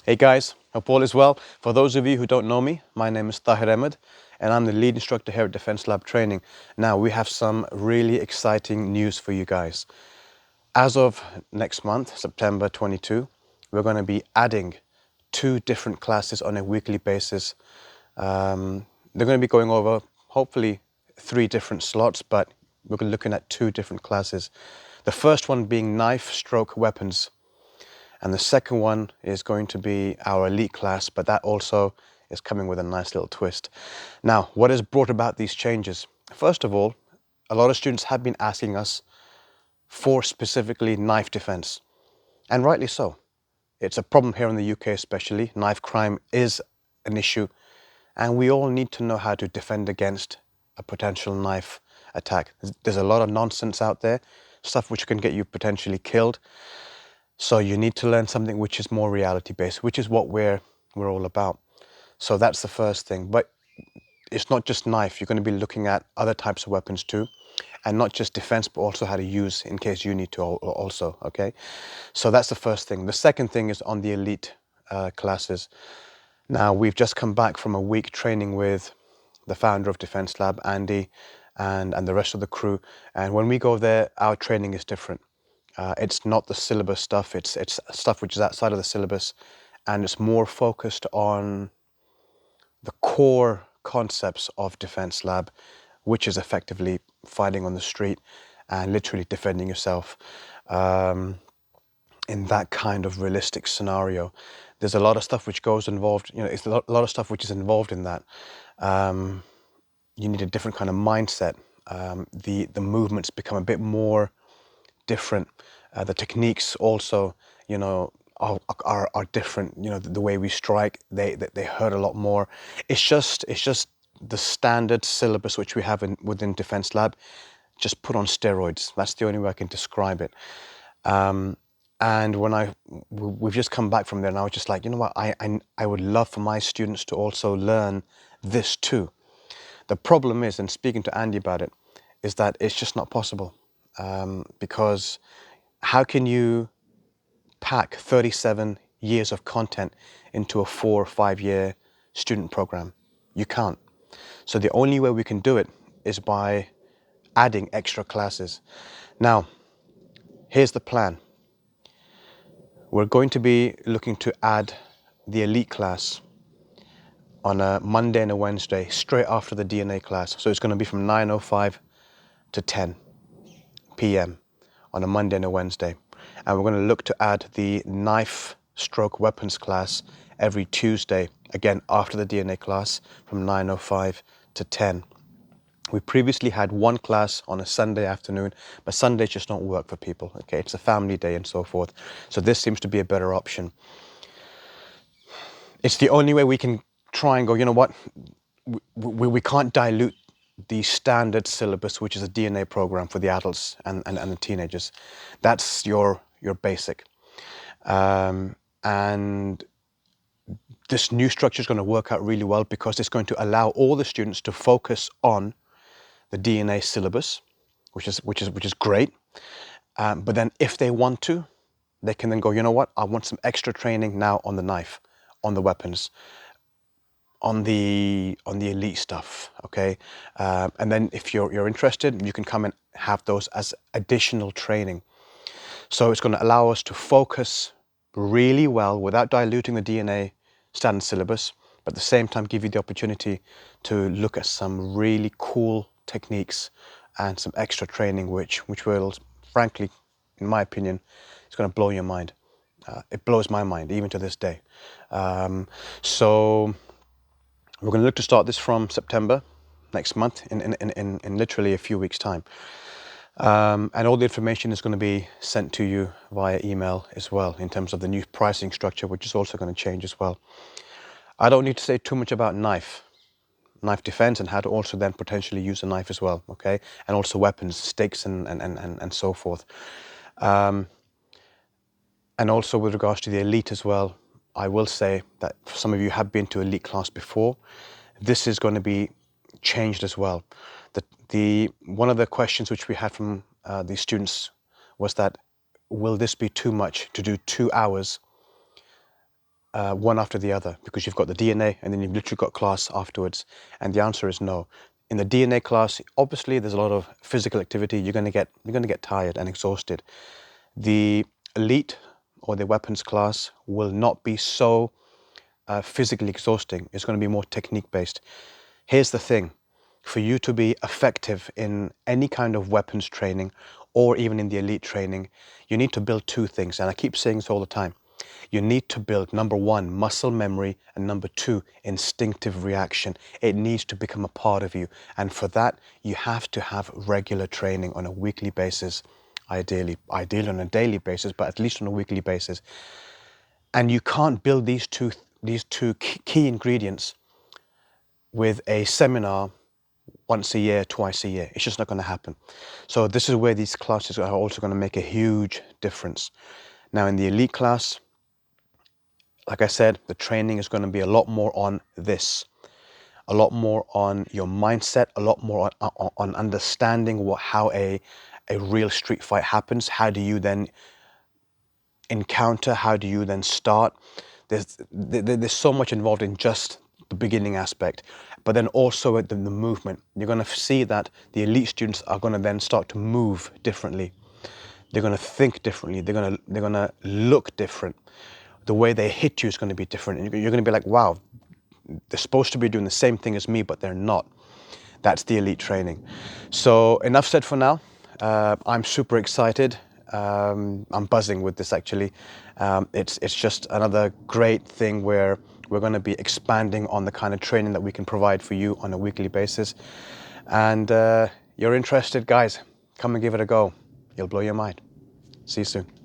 Hey guys, hope all is well. For those of you who don't know me, my name is Tahir Ahmed and I'm the lead instructor here at Defense Lab Training. Now we have some really exciting news for you guys. As of next month, September 22, we're going to be adding 2 different classes on a weekly basis. They're going to be going over hopefully 3 different slots, but we're looking at 2 different classes. The first one being knife stroke weapons. And the second one is going to be our elite class, but that also is coming with a nice little twist. Now, what has brought about these changes? First of all, a lot of students have been asking us for specifically knife defense, and rightly so. It's a problem here in the UK especially. Knife crime is an issue, and we all need to know how to defend against a potential knife attack. There's a lot of nonsense out there, stuff which can get you potentially killed. So you need to learn something which is more reality-based, which is what we're all about. So that's the first thing. But it's not just knife. You're going to be looking at other types of weapons too, and not just defense, but also how to use in case you need to also, okay? So that's the first thing. The second thing is on the elite classes. Now, we've just come back from a week training with the founder of Defense Lab, Andy, and the rest of the crew. And when we go there, our training is different. It's not the syllabus stuff, it's stuff which is outside of the syllabus, and it's more focused on the core concepts of Defense Lab, which is effectively fighting on the street and literally defending yourself in that kind of realistic scenario. There's a lot of stuff which goes involved, it's a lot of stuff which is involved in that. You need a different kind of mindset. The movements become a bit more different. The techniques also, are different. The way we strike, they hurt a lot more. It's just the standard syllabus which we have within Defense Lab, just put on steroids. That's the only way I can describe it. And when we've just come back from there, and I was just like, you know what, I would love for my students to also learn this too. The problem is, and speaking to Andy about it, is that it's just not possible. Because how can you pack 37 years of content into a 4 or 5 year student program? You can't. So the only way we can do it is by adding extra classes. Now, here's the plan. We're going to be looking to add the elite class on a Monday and a Wednesday, straight after the DNA class. So it's going to be from 9:05 to 10 p.m. on a Monday and a Wednesday. And we're going to look to add the knife stroke weapons class every Tuesday, again after the DNA class from 9:05 to 10. We previously had one class on a Sunday afternoon, but Sundays just don't work for people. Okay, it's a family day and so forth. So this seems to be a better option. It's the only way we can try and go, you know what, we can't dilute the standard syllabus, which is a DNA program for the adults and the teenagers. That's your basic. And this new structure is going to work out really well because it's going to allow all the students to focus on the DNA syllabus, which is great. But then if they want to, they can then go, you know what, I want some extra training now on the knife, on the weapons, on the elite stuff, okay? And then if you're interested, you can come and have those as additional training. So it's going to allow us to focus really well without diluting the DNA standard syllabus, but at the same time give you the opportunity to look at some really cool techniques and some extra training which will, frankly, in my opinion, is going to blow your mind. It blows my mind even to this day. So we're going to look to start this from September next month in literally a few weeks' time. And all the information is going to be sent to you via email as well in terms of the new pricing structure, which is also going to change as well. I don't need to say too much about knife defense and how to also then potentially use a knife as well, okay? And also weapons, sticks and so forth. And also with regards to the elite as well, I will say that some of you have been to elite class before. This is going to be changed as well. One of the questions which we had from the students was that, will this be too much to do 2 hours one after the other, because you've got the DNA and then you've literally got class afterwards? And the answer is no. In the DNA class, obviously there's a lot of physical activity. You're going to get tired and exhausted. The elite or the weapons class will not be so physically exhausting. It's going to be more technique based. Here's the thing. For you to be effective in any kind of weapons training or even in the elite training, you need to build two things. And I keep saying this all the time. You need to build, number one, muscle memory, and number two, instinctive reaction. It needs to become a part of you. And for that, you have to have regular training on a weekly basis, ideally on a daily basis, but at least on a weekly basis. And you can't build these two key ingredients with a seminar once a year, twice a year. It's just not going to happen. So this is where these classes are also going to make a huge difference. Now in the elite class, like I said, the training is going to be a lot more on this, a lot more on your mindset, a lot more on understanding how a real street fight happens. How do you then encounter? How do you then start? There's so much involved in just the beginning aspect, but then also the movement. You're going to see that the elite students are going to then start to move differently. They're going to think differently. They're going to look different. The way they hit you is going to be different. And you're going to be like, wow, they're supposed to be doing the same thing as me, but they're not. That's the elite training. So enough said for now. I'm super excited. I'm buzzing with this actually. It's just another great thing where we're going to be expanding on the kind of training that we can provide for you on a weekly basis. And you're interested, guys, come and give it a go. You'll blow your mind. See you soon.